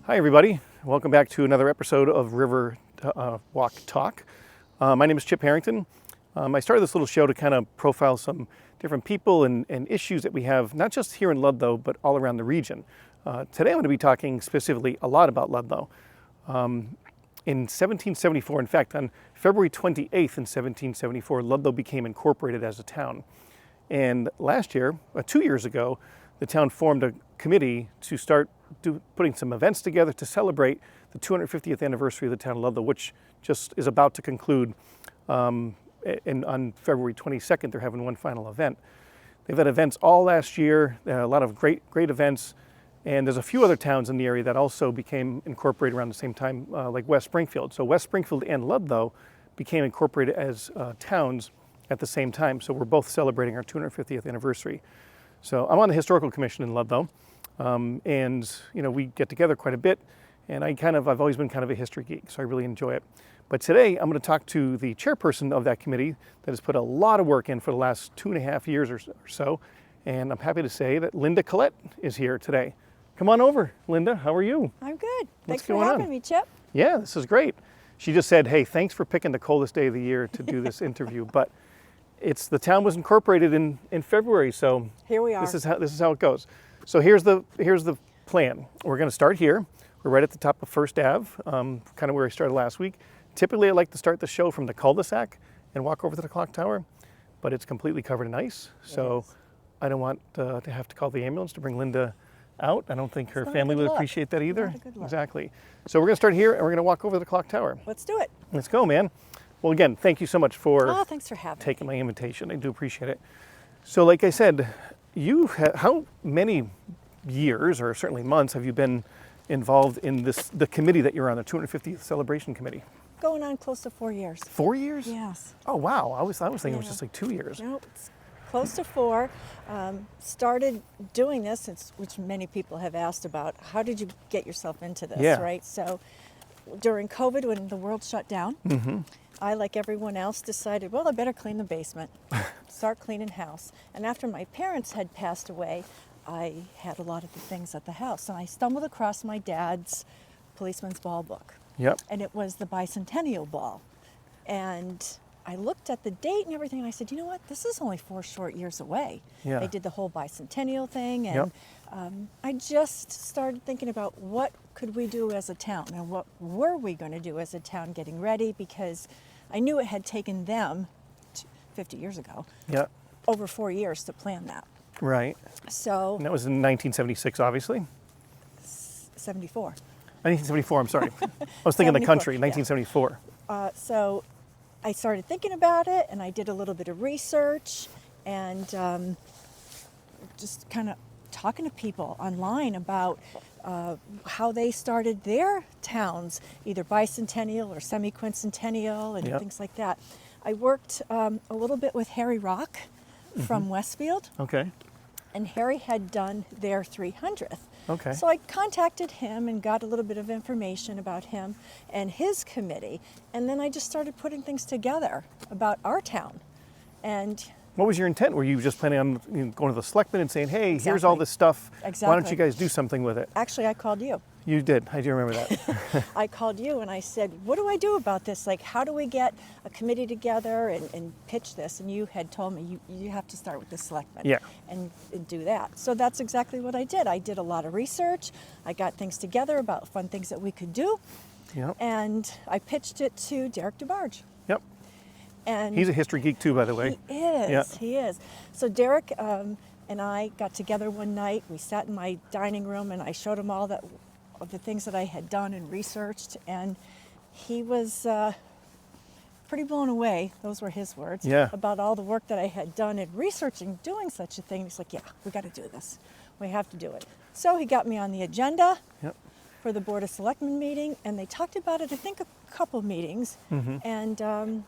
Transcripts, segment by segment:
Hi everybody, welcome back to another episode of River Walk Talk. My name is Chip Harrington. I started this little show to kind of profile some different people and issues that we have, not just here in Ludlow, but all around the region. Today I'm going to be talking specifically a lot about Ludlow. In 1774, in fact, on February 28th in 1774, Ludlow became incorporated as a town. And last year, 2 years ago, the town formed a committee to start putting some events together to celebrate the 250th anniversary of the town of Ludlow, which just is about to conclude. On February 22nd, they're having one final event. They've had events all last year, a lot of great events, and there's a few other towns in the area that also became incorporated around the same time, like West Springfield. So West Springfield and Ludlow became incorporated as towns at the same time. So we're both celebrating our 250th anniversary. So I'm on the Historical Commission in Ludlow, and we get together quite a bit, and I've always been kind of a history geek, so I really enjoy it. But today I'm going to talk to the chairperson of that committee that has put a lot of work in for the last 2.5 years or so, and I'm happy to say that Linda Collette is here today. Come on over, Linda. How are you? I'm good. What's Thanks for going having on? me, Chip. Yeah, this is great. She just said, hey, thanks for picking the coldest day of the year to do this interview, but the town was incorporated in February, so Here we are. This is how it goes. So here's the plan. We're going to start here. We're right at the top of First Ave, kind of where I started last week. Typically, I like to start the show from the cul-de-sac and walk over to the clock tower, but it's completely covered in ice, so I don't want to have to call the ambulance to bring Linda out. I don't think her family would appreciate that either. Not a good look. Exactly. So we're going to start here, and we're going to walk over to the clock tower. Let's do it. Let's go, man. Well, again, thank you so much for Thanks for having taking my invitation. I do appreciate it. So like I said, how many years, or certainly months, have you been involved in the committee that you're on, the 250th celebration committee? Going on close to 4 years. 4 years? Yes. Oh, wow. I was thinking it was just like 2 years. Nope, it's close to 4. Started doing this, which many people have asked about. How did you get yourself into this, Yeah. right? So during COVID, when the world shut down, I, like everyone else, decided, well, I better clean the basement, start cleaning house. And after my parents had passed away, I had a lot of the things at the house. And I stumbled across my dad's policeman's ball book. Yep. And it was the bicentennial ball. And I looked at the date and everything, and I said, you know what, this is only 4 short years away. Yeah. They did the whole bicentennial thing, and I just started thinking about what could we do as a town, and what were we going to do as a town getting ready, because I knew it had taken them 50 years ago, over 4 years to plan that. Right. So, And that was in 1976, obviously. 74. 1974, I'm sorry. I was thinking the 74, country, yeah. 1974. So I started thinking about it, and I did a little bit of research, and just kind of talking to people online about how they started their towns, either bicentennial or semi-quincentennial and things like that. I worked a little bit with Harry Rock from Westfield, Okay. and Harry had done their 300th. Okay. So I contacted him and got a little bit of information about him and his committee, and then I just started putting things together about our town. And What was your intent? Were you just planning on going to the selectmen and saying, hey, here's all Exactly. this stuff. Why don't Exactly. you guys do something with it? actually, I called you. You did. I do remember that. I called you and I said, what do I do about this? Like, how do we get a committee together and pitch this? And you had told me you have to start with the selectmen and do that. So that's exactly what I did. I did a lot of research. I got things together about fun things that we could do. Yep. And I pitched it to Derek DeBarge. Yep. And He's a history geek too, by the way. He is. Yeah. He is. So Derek and I got together one night. We sat in my dining room, and I showed him all of the things that I had done and researched, and he was pretty blown away. Those were his words. Yeah. About all the work that I had done in researching doing such a thing. He's like, yeah, we got to do this. We have to do it. So he got me on the agenda for the Board of Selectmen meeting, and they talked about it, I think, a couple meetings. And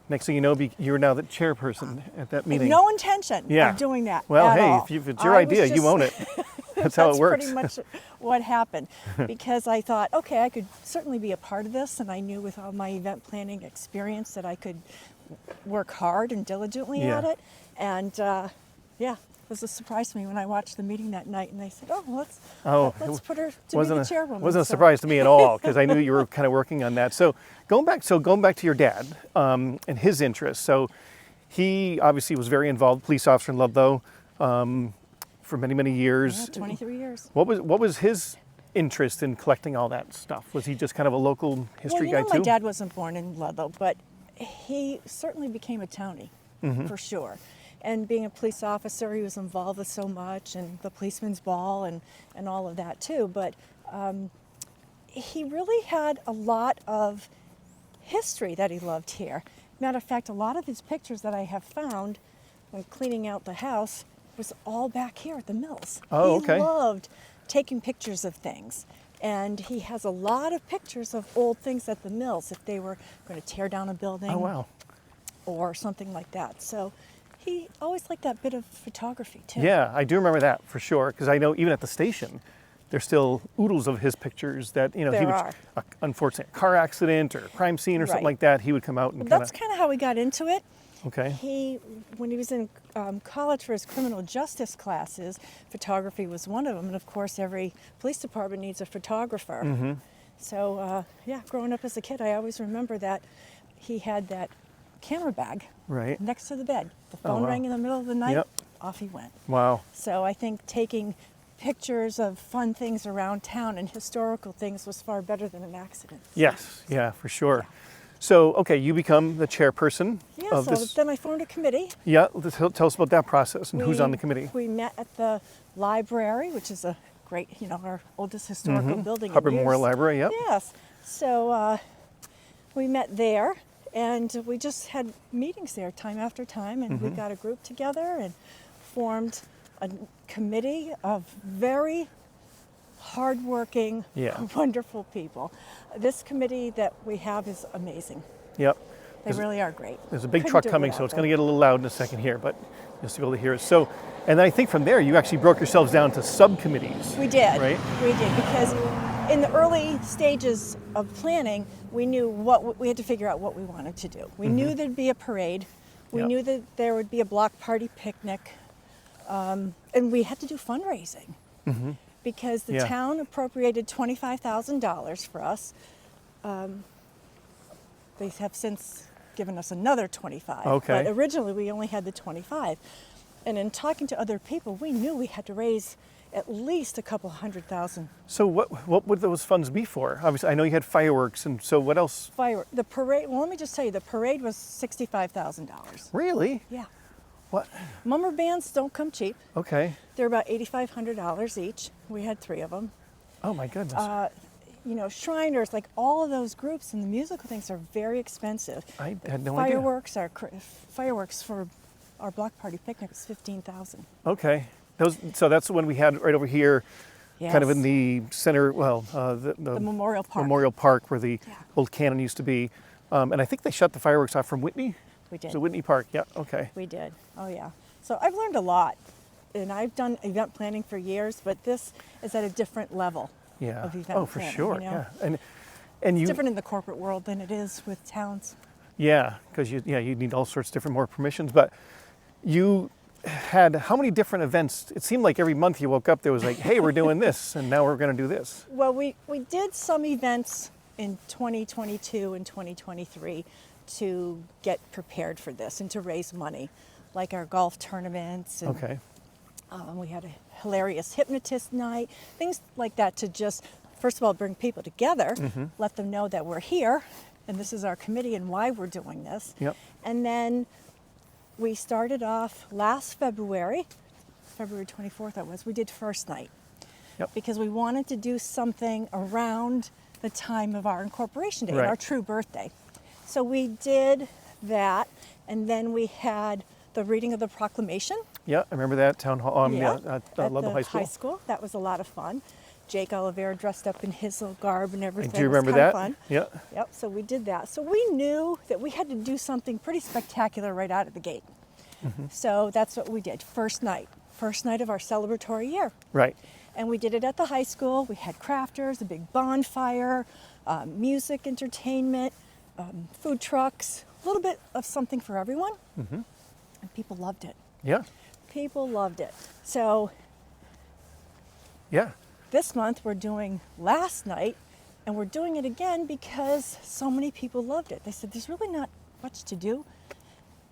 Next thing you know, you're now the chairperson at that meeting. no intention of doing that. Well, at hey, all. if it's your I was idea, you just- own it. That's how it works. That's pretty much what happened, because I thought, okay, I could certainly be a part of this, and I knew with all my event planning experience that I could work hard and diligently at it. And was a surprise to me when I watched the meeting that night, and they said, "Oh, let's put her to be wasn't the chairwoman." Wasn't a So- surprise to me at all because I knew you were kind of working on that. So going back to your dad and his interests. So he obviously was very involved, police officer in Ludlow for many years. Yeah, 23 years. What was his interest in collecting all that stuff? Was he just kind of a local history guy My too? dad wasn't born in Ludlow, but he certainly became a townie, for sure. And being a police officer, he was involved with so much, and the policeman's ball and all of that too. But he really had a lot of history that he loved here. Matter of fact, a lot of his pictures that I have found when cleaning out the house was all back here at the mills. Oh, okay. He loved taking pictures of things. And he has a lot of pictures of old things at the mills if they were going to tear down a building. Oh, wow. Or something like that. So he always liked that bit of photography too. Yeah, I do remember that for sure because I know even at the station, there's still oodles of his pictures that, he There would, are. unfortunate car accident or crime scene or something Right. like that, he would come out and But kind that's kind of how we got into it. okay. When he was in college for his criminal justice classes, photography was one of them. And of course, every police department needs a photographer. Mm-hmm. So growing up as a kid, I always remember that he had that camera bag Right. next to the bed. The Oh, phone wow. rang in the middle of the night, Yep. off he went. Wow. So I think taking pictures of fun things around town and historical things was far better than an accident. Yes, yeah, for sure. So, okay, you become the chairperson Yeah, of so this. then I formed a committee. Yeah, tell us about that process and who's We- on the committee. We met at the library, which is a great, our oldest historical building. in Harper Memorial years. Library, yep. Yes. So we met there, and we just had meetings there time after time, and we got a group together and formed a committee of very hardworking, Yeah. wonderful people. This committee that we have is amazing. Yep. They really are great. There's a big Couldn't truck do it coming, without so it's them. going to get a little loud in a second here, but you'll still be able to hear it. So, and then I think from there, you actually broke yourselves down to subcommittees. We did. Right? We did, because in the early stages of planning, we knew we had to figure out what we wanted to do. We knew there'd be a parade. We Yep. knew that there would be a block party picnic, and we had to do fundraising because the Yeah. town appropriated $25,000 for us. They have since given us another 25. Okay. But originally we only had the 25. And in talking to other people, we knew we had to raise at least a couple $100,000. So what would those funds be for? Obviously, I know you had fireworks, and so what else? The parade, well, let me just tell you, the parade was $65,000. Really? Yeah. What? Mummer bands don't come cheap. Okay. They're about $8,500 each. We had 3 of them. Oh my goodness. Shriners, like all of those groups and the musical things are very expensive. I had no idea. Fireworks for our block party picnic was $15,000. Okay. So that's the one we had right over here, kind of Yes. in the center, The Memorial Park. Memorial Park where the Yeah. old cannon used to be. And I think they shut the fireworks off from Whitney. We did. So Whitney Park, yeah, okay. We did. Oh, yeah. So I've learned a lot. And I've done event planning for years, but this is at a different level Yeah. of event Oh, for planning. sure, You know? yeah. And It's you, different in the corporate world than it is with towns. yeah, because you need all sorts of different more permissions. But you had how many different events? It seemed like every month you woke up, there was like, hey, we're doing this, and now we're going to do this. Well, we did some events in 2022 and 2023 to get prepared for this and to raise money, like our golf tournaments. And, Okay. we had a hilarious hypnotist night, things like that to just, first of all, bring people together, let them know that we're here and this is our committee and why we're doing this. Yep. And then we started off last February 24th we did first night. Yep. Because we wanted to do something around the time of our incorporation day, Right. our true birthday. So we did that, and then we had the reading of the proclamation. Yeah, I remember that town hall. at Ludlow the High School. That was a lot of fun. Jake Oliveira dressed up in his little garb and I everything. do It was remember kinda that. Fun. Yeah. Yep. So we did that. So we knew that we had to do something pretty spectacular right out of the gate. So that's what we did. First night of our celebratory year. Right. And we did it at the high school. We had crafters, a big bonfire, music, entertainment, food trucks, a little bit of something for everyone. And people loved it. Yeah. People loved it. So Yeah. this month we're doing last night, and we're doing it again because so many people loved it. They said there's really not much to do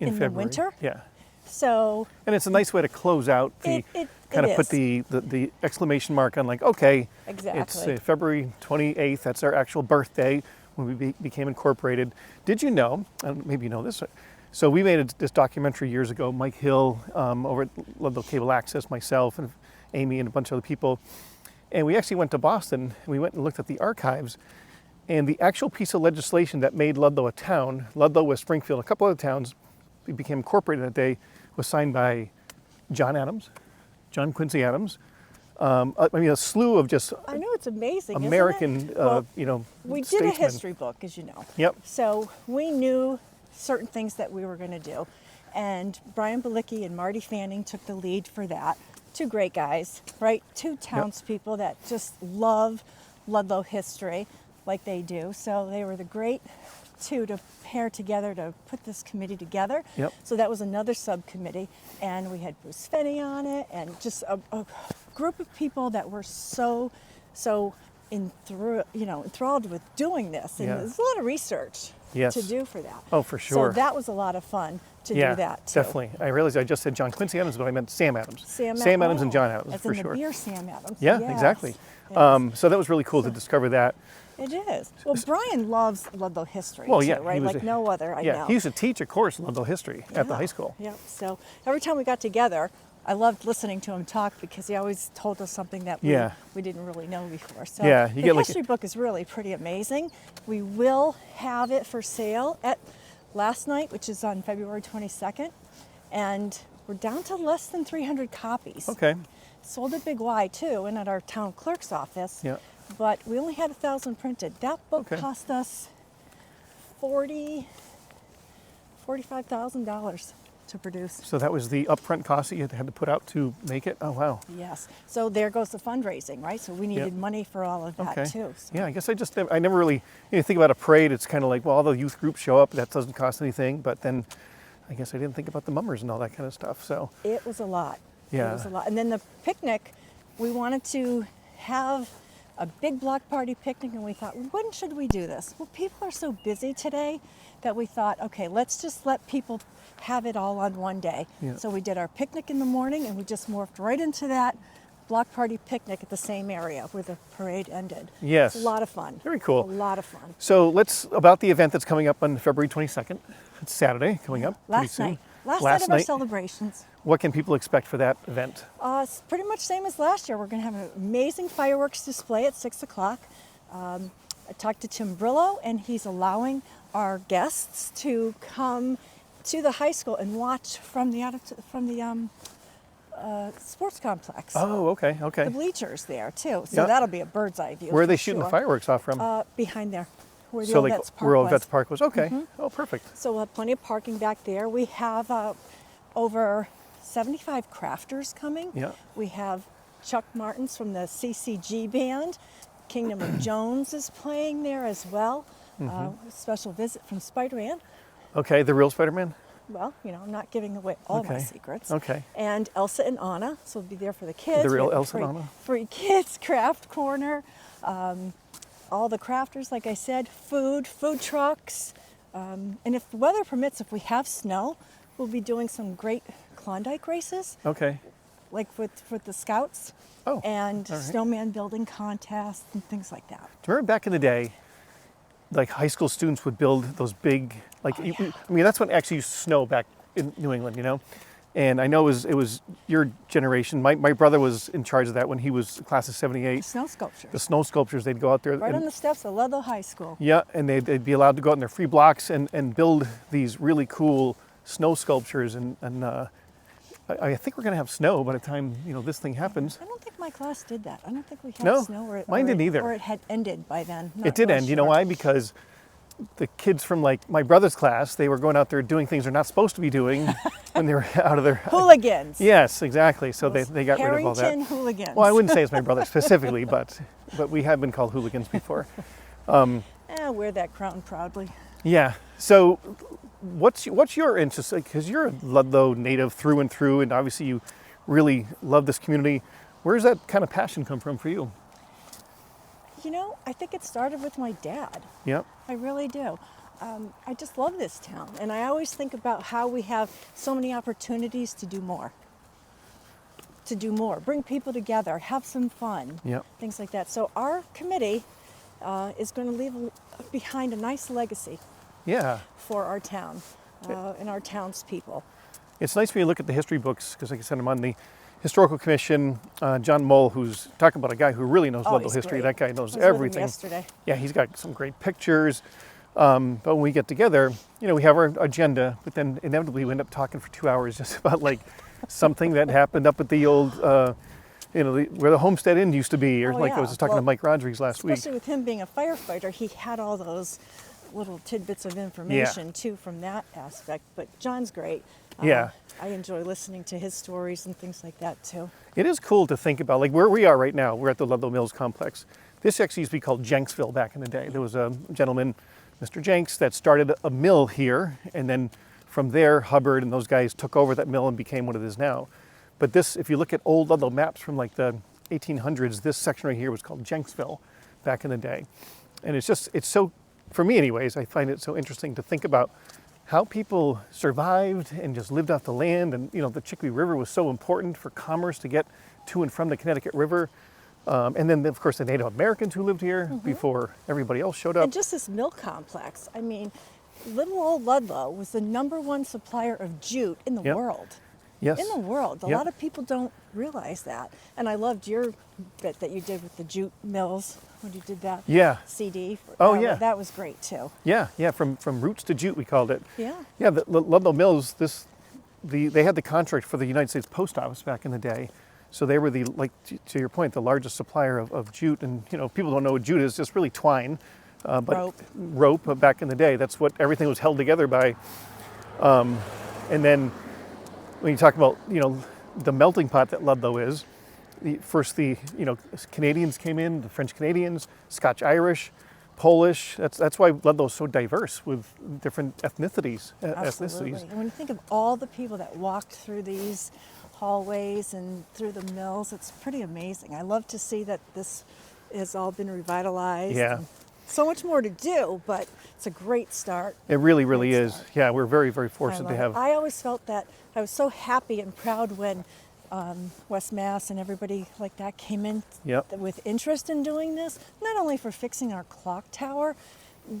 in the February. winter. Yeah. So And it's a nice way to close out the kind of put the exclamation mark on, like, okay, exactly. it's February 28th. That's our actual birthday when we became incorporated. Did you know, and maybe you know this, so we made this documentary years ago, Mike Hill over at Ludlow Cable Access, myself and Amy and a bunch of other people. And we actually went to Boston and we went and looked at the archives, and the actual piece of legislation that made Ludlow a town, Ludlow, West Springfield, a couple other towns, we became incorporated that day, was signed by John Quincy Adams. I mean, a slew of just I know, it's amazing, American, isn't it? Well, we did a statesmen. history book, as you know. Yep. So we knew certain things that we were going to do. And Brian Balicki and Marty Fanning took the lead for that. Two great guys, right? Two townspeople that just love Ludlow history like they do. So they were the great two to pair together to put this committee together. Yep. So that was another subcommittee. And we had Bruce Finney on it, and just a group of people that were so enthralled with doing this. And there's a lot of research to do for that. Oh, for sure. So that was a lot of fun to do that too. Definitely. I realized I just said John Quincy Adams, but I meant Sam Adams. Sam Adams and John Adams, as for in sure. The beer Sam Adams. Yeah, Yes. exactly. Yes. So that was really cool to discover that. It is. Well, Brian loves Ludlow history Well, too, yeah, right? Like no other, I know. he used to teach a course in Ludlow history at the high school. Yeah. So every time we got together, I loved listening to him talk because he always told us something that we didn't really know before. So you the get history book is really pretty amazing. We will have it for sale at last night, which is on February 22nd, and we're down to less than 300 copies. Okay. Sold at Big Y too, and at our town clerk's office. Yeah. But we only had 1,000 printed. That book cost us $45,000 to produce. So that was the upfront cost that you had to put out to make it? Oh, wow. Yes. So there goes the fundraising, right? So we needed money for all of that too. So. Yeah, I guess I never really, think about a parade, it's kind of like, well, all the youth groups show up, that doesn't cost anything, but then I guess I didn't think about the mummers and all that kind of stuff, so. It was a lot. Yeah. It was a lot. And then the picnic, we wanted to have a big block party picnic, and we thought, when should we do this? Well, people are so busy today that we thought, okay, let's just let people have it all on one day. Yeah. So we did our picnic in the morning, and we just morphed right into that block party picnic at the same area where the parade ended. Yes. It's a lot of fun. Very cool. A lot of fun. So about the event that's coming up on February 22nd. It's Saturday coming up pretty Last soon. night. Last night of our celebrations. What can people expect for that event? It's pretty much same as last year. We're going to have an amazing fireworks display at 6 o'clock. I talked to Tim Brillo, and he's allowing our guests to come to the high school and watch from the sports complex. Oh, okay. The bleachers there too. So that'll be a bird's eye view. Where are they shooting the fireworks off from? Behind there, where the So old like Vets Park where Old was. Vets Park was? Okay. Oh, perfect. So we'll have plenty of parking back there. We have over 75 crafters coming. Yeah. We have Chuck Martins from the CCG band. Kingdom of Jones is playing there as well. Special visit from Spider-Man. Okay, the real Spider-Man? Well, I'm not giving away all my secrets. Okay. And Elsa and Anna, so we'll be there for the kids. The real We have Elsa and Anna? Free kids craft corner. All the crafters, like I said, food trucks. And if the weather permits, if we have snow, we'll be doing some great Klondike races. Okay. Like with the scouts. Oh, And all right. snowman building contests and things like that. Do you remember back in the day, like high school students would build those big, like, I mean, that's when it actually used to snow back in New England, And I know it was your generation. My brother was in charge of that when he was class of 78. Snow sculptures. The snow sculptures, they'd go out there. Right on the steps of Ludlow High School. Yeah, and they'd be allowed to go out in their free blocks and build these really cool snow sculptures. And I think we're going to have snow by the time, this thing happens. I don't think my class did that. I don't think we had No, snow. mine didn't either. Or it had ended by then. It did end. You know why? Because the kids from like my brother's class, they were going out there doing things they're not supposed to be doing when they were out of their hooligans. Yes, exactly. So they got rid of all that. Harrington hooligans. Well, I wouldn't say it's my brother specifically, but we have been called hooligans before. Wear that crown proudly. Yeah. So what's your interest? Because you're a Ludlow native through and through, and obviously you really love this community. Where's that kind of passion come from for you? You know, I think it started with my dad. Yep. I really do. I just love this town, and I always think about how we have so many opportunities to do more. Bring people together, have some fun, Yep. things like that. So our committee is going to leave behind a nice legacy Yeah. for our town and our townspeople. It's nice when you look at the history books, because like I said, I'm on the Historical Commission. John Mull, who's talking about a guy who really knows Ludlow He's history. great. That guy knows I was with him everything. yesterday. Yeah, he's got some great pictures. But when we get together, we have our agenda, but then inevitably we end up talking for 2 hours just about like something that happened up at the old, where the Homestead Inn used to be, or Oh, like I yeah. was just talking to Well, Mike Rodriguez last week. Especially with him being a firefighter, he had all those little tidbits of information too from that aspect. But John's great. Yeah. I enjoy listening to his stories and things like that too. It is cool to think about, like where we are right now. We're at the Ludlow Mills complex. This actually used to be called Jenksville back in the day. There was a gentleman, Mr. Jenks, that started a mill here, and then from there, Hubbard and those guys took over that mill and became what it is now. But this, if you look at old Ludlow maps from like the 1800s, this section right here was called Jenksville back in the day. And it's so, for me anyways, I find it so interesting to think about how people survived and just lived off the land. And the Chickawee River was so important for commerce to get to and from the Connecticut River. And then, of course, the Native Americans who lived here before everybody else showed up. And just this mill complex. I mean, little old Ludlow was the #1 supplier of jute in the Yep. world. Yes. In the world. A Yep. lot of people don't realize that. And I loved your bit that you did with the jute mills when you did that Yeah. CD. Oh, yeah. That was great too. Yeah, from roots to jute, we called it. Yeah. Yeah, the Ludlow Mills, they had the contract for the United States Post Office back in the day. So they were to your point, the largest supplier of jute. And, people don't know what jute is, just really twine. But rope back in the day. That's what everything was held together by. And then when you talk about, the melting pot that Ludlow is, the Canadians came in, the French Canadians, Scotch-Irish, Polish. That's why Ludlow is so diverse with different ethnicities. Absolutely. And when you think of all the people that walked through these hallways and through the mills, it's pretty amazing. I love to see that this has all been revitalized. Yeah. So much more to do, but it's a great start. It really, really Great is. start. Yeah, we're very, very I fortunate to love it. have. I always felt that I was so happy and proud when West Mass and everybody like that came in Yep. with interest in doing this, not only for fixing our clock tower,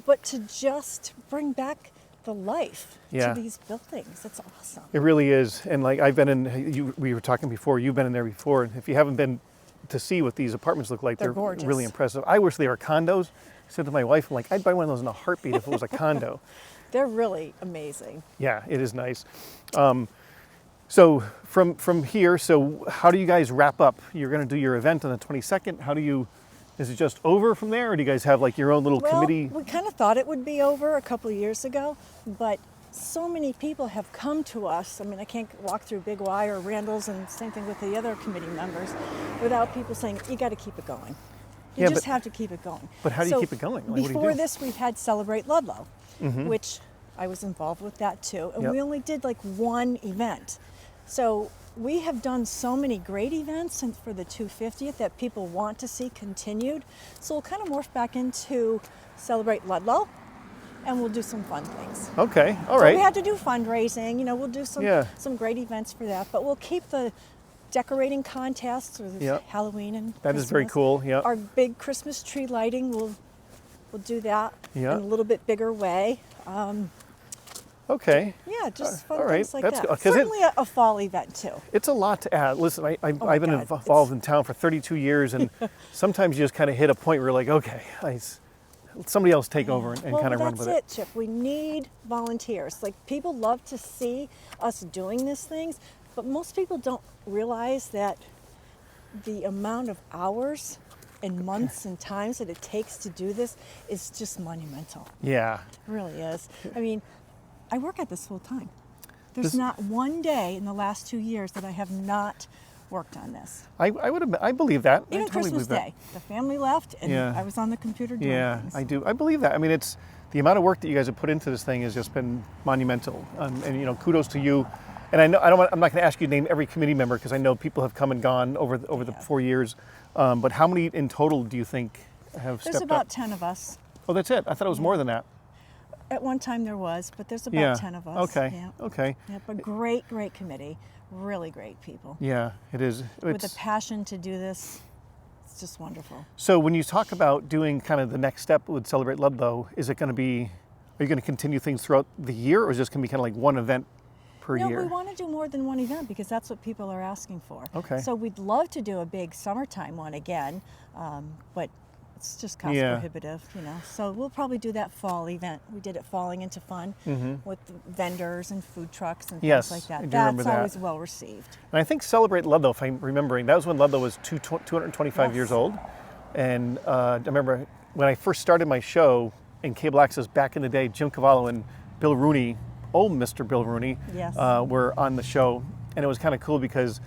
but to just bring back the life Yeah. to these buildings. It's awesome. It really is. And like I've been in, we were talking before, you've been in there before. And if you haven't been to see what these apartments look like, They're they're gorgeous. really impressive. I wish they were condos. I said to my wife, I'm like, I'd buy one of those in a heartbeat if it was a condo. They're really amazing. Yeah, it is nice. So from here, so how do you guys wrap up? You're going to do your event on the 22nd. Is it just over from there, or do you guys have like your own little committee? We kind of thought it would be over a couple of years ago, but so many people have come to us. I mean, I can't walk through Big Y or Randall's, and same thing with the other committee members, without people saying, you got to keep it going. You Yeah, just but- have to keep it going. But how do you keep it going? Like, what do you Before do? this, we had Celebrate Ludlow, which I was involved with that too. And Yep. we only did like one event. So we have done so many great events and for the 250th that people want to see continued. So we'll kind of morph back into Celebrate Ludlow, and we'll do some fun things. Okay, all So right. we had to do fundraising, we'll do Yeah. some great events for that, but we'll keep the decorating contests with Yep. Halloween and That is very Christmas. cool, yep. Our big Christmas tree lighting, we'll do that Yeah. in a little bit bigger way. Okay. Yeah, just fun all right, things like that's that. good, 'cause Certainly a fall event too. It's a lot to add. Listen, I've my been God, involved in town for 32 years, and sometimes you just kind of hit a point where you're like, okay, somebody else take over and Well, kind of run with it. that's it, Chip. We need volunteers. Like, people love to see us doing these things, but most people don't realize that the amount of hours and months and times that it takes to do this is just monumental. Yeah. It really is. I mean, I work at this full time. There's This- not one day in the last 2 years that I have not worked on this. I believe that. Even I totally Christmas believe that. Day, the family left, and Yeah. I was on the computer doing Yeah, things. I do. I believe that. I mean, the amount of work that you guys have put into this thing has just been monumental. And you know, kudos to you. And I know I'm not going to ask you to name every committee member because I know people have come and gone over the 4 years. But how many in total do you think have stepped up? There's about 10 of us. Oh, that's it. I thought it was more than that. At one time there was, but there's about 10 of us. Okay. Yeah. Okay. Yeah, but great committee. Really great people. Yeah, it is. With a passion to do this. It's just wonderful. So when you talk about doing kind of the next step with Celebrate Ludlow, are you going to continue things throughout the year, or is this going to be kind of like one event per year? No, we want to do more than one event because that's what people are asking for. Okay. So we'd love to do a big summertime one again, but it's just cost prohibitive, you know. So we'll probably do that fall event. We did it Falling into Fun with vendors and food trucks and things like that. I do remember That's always that. well received. And I think Celebrate Ludlow, if I'm remembering, that was when Ludlow was 225 years old. And I remember when I first started my show in cable access back in the day, Jim Cavallo and Bill Rooney, old Mr. Bill Rooney, were on the show. And it was kind of cool because,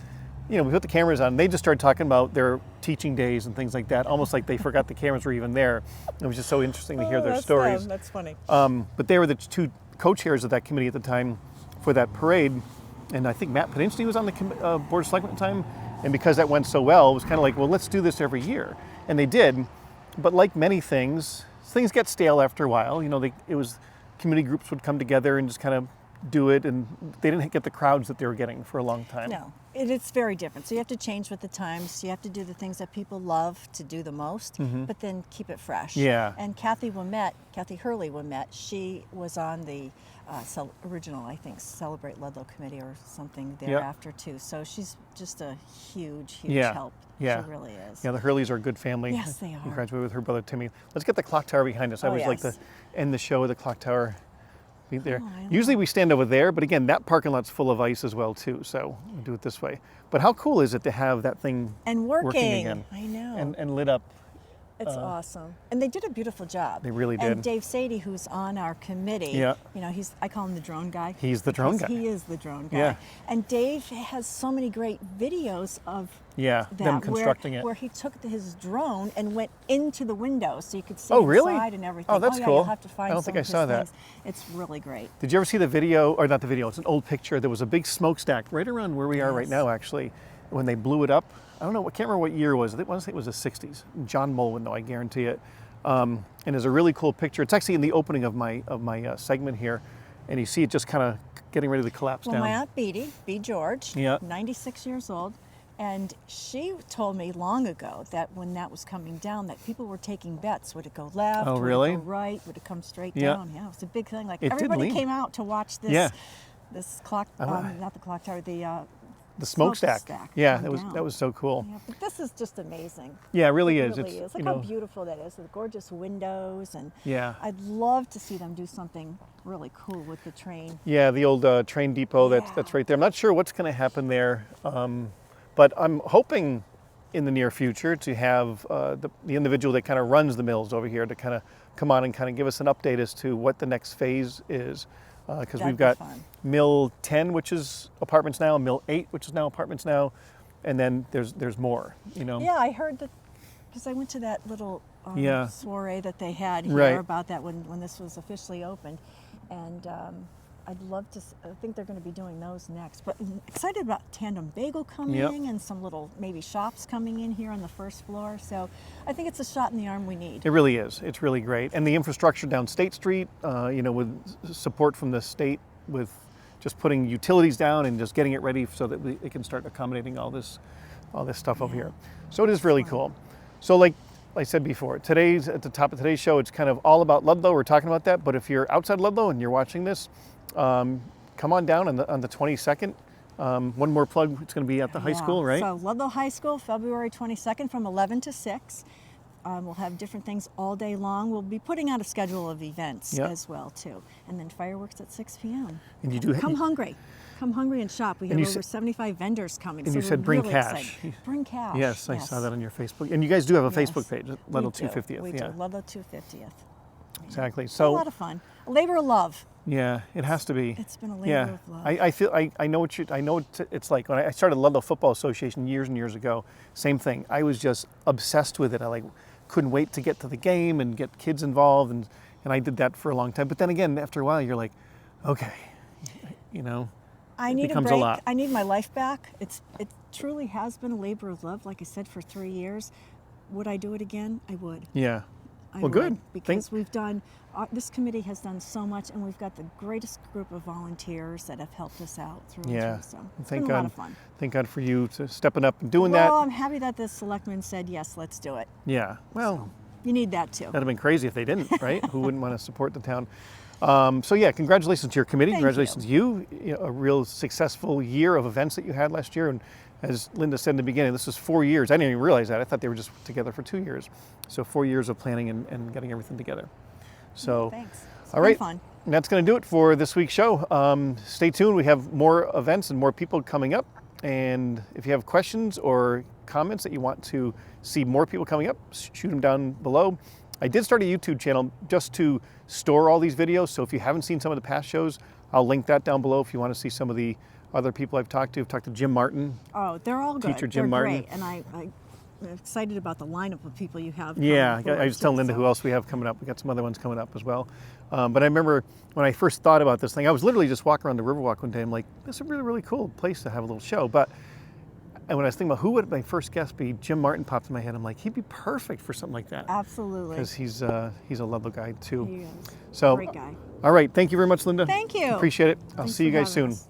you know, we put the cameras on, they just started talking about their teaching days and things like that, almost like they forgot the cameras were even there. It was just so interesting to hear their stories. That's funny. But they were the two co-chairs of that committee at the time for that parade. And I think Matt Peninsky was on the Board of Selectmen at the time. And because that went so well, it was kind of like, well, let's do this every year. And they did. But like many things get stale after a while. You know, it was community groups would come together and just kind of do it, and they didn't get the crowds that they were getting for a long time. No, it's very different. So you have to change with the times. You have to do the things that people love to do the most, but then keep it fresh. Yeah. And Kathy Hurley Wimet, she was on the original, I think, Celebrate Ludlow committee or something thereafter too. So she's just a huge help. Yeah. She really is. Yeah, the Hurleys are a good family. Yes, they are. I graduated with her brother Timmy. Let's get the clock tower behind us. I always like to end the show with the clock tower. There. Usually we stand over there, but again, that parking lot's full of ice as well too, so we'll do it this way. But how cool is it to have that thing working again? I know. And lit up. It's awesome. And they did a beautiful job. They really did. And Dave Sadie, who's on our committee, you know, I call him the drone guy. He's the drone guy. He is the drone guy. Yeah. And Dave has so many great videos of them constructing where he took his drone and went into the window so you could see inside and everything. Oh, that's cool. You'll have to find I don't think I saw that. It's really great. Did you ever see the video, or not the video, it's an old picture. There was a big smokestack right around where we are right now, actually, when they blew it up. I don't know, I can't remember what year it was. I want to say it was the 60s. John Mull would know, I guarantee it. And there's a really cool picture. It's actually in the opening of my segment here. And you see it just kind of getting ready to collapse down. My Aunt B. George, 96 years old, and she told me long ago that when that was coming down, that people were taking bets. Would it go left? Oh, really? Would it go right? Would it come straight down? Yeah, it was a big thing. Like it everybody came out to watch this. This clock, not the clock tower, the smokestack. Yeah, that was so cool. Yeah, but this is just amazing. Yeah, it really is. Really is. Look how beautiful that is. The gorgeous windows, and I'd love to see them do something really cool with the train. Yeah, the old train depot that's right there. I'm not sure what's going to happen there, but I'm hoping in the near future to have the individual that kind of runs the mills over here to kind of come on and kind of give us an update as to what the next phase is. Because we've got Mill 10, which is apartments now, Mill 8, which is now apartments now, and then there's more, you know. Yeah, I heard that, because I went to that little soiree that they had here about that when this was officially opened, and I'd love to, I think they're going to be doing those next, but I'm excited about Tandem Bagel coming and some little maybe shops coming in here on the first floor, so I think it's a shot in the arm we need. It really is. It's really great. And the infrastructure down State Street, you know, with support from the state, with just putting utilities down and just getting it ready so that it can start accommodating all this stuff over here. So it is really cool. So like I said before, at the top of today's show, it's kind of all about Ludlow. We're talking about that, but if you're outside Ludlow and you're watching this, come on down on the 22nd. One more plug, it's going to be at the high school, right? So Ludlow High School, February 22nd from 11 to 6. We'll have different things all day long. We'll be putting out a schedule of events as well, too. And then fireworks at 6 p.m. And you do Come hungry. Come hungry and shop. We have over 75 vendors coming. And so you said bring cash. Bring cash. Yes, I saw that on your Facebook. And you guys do have a Facebook page, Ludlow 250th. We do, Ludlow 250th. Exactly. So a lot of fun. A labor of love. Yeah, it has to be. It's been a labor of love. I feel I know it's like when I started Ludlow Football Association years and years ago. Same thing. I was just obsessed with it. I couldn't wait to get to the game and get kids involved, and And I did that for a long time. But then again, after a while, you're like, okay, you know, I it need a becomes break. lot. I need my life back. It truly has been a labor of love, like I said, for 3 years. Would I do it again? I would. Yeah. I Well, would, good. because we've done, this committee has done so much, and we've got the greatest group of volunteers that have helped us out through Yeah. and through. So it's Thank been God. a lot of fun. Thank God for you to stepping up and doing Well, that. I'm happy that the selectmen said, yes, let's do it. Yeah. Well, You need that too. that'd have been crazy if they didn't, right? Who wouldn't want to support the town? So yeah, congratulations to your committee. Thank Congratulations to you. You know, a real successful year of events that you had last year. And as Linda said in the beginning, this was 4 years. I didn't even realize that. I thought they were just together for 2 years. So 4 years of planning and getting everything together. So, Thanks. It's all been right. fun. And that's going to do it for this week's show. Stay tuned. We have more events and more people coming up. And if you have questions or comments that you want to see more people coming up, shoot them down below. I did start a YouTube channel just to store all these videos. So if you haven't seen some of the past shows, I'll link that down below if you want to see some of the other people I've talked to. I've talked to Jim Martin. Oh, they're all good. Teacher Jim They're Martin. great. And I'm excited about the lineup of people you have. Yeah, coming I was telling Linda who else we have coming up. We got some other ones coming up as well. But I remember when I first thought about this thing, I was literally just walking around the Riverwalk one day. I'm like, this is a really, really cool place to have a little show. And when I was thinking about who would my first guest be, Jim Martin popped in my head. I'm like, he'd be perfect for something like that. Absolutely. Because he's a Ludlow guy too. He is. So, Great guy. all right. Thank you very much, Linda. Thank you. Appreciate it. I'll Thanks see you for guys having soon. us.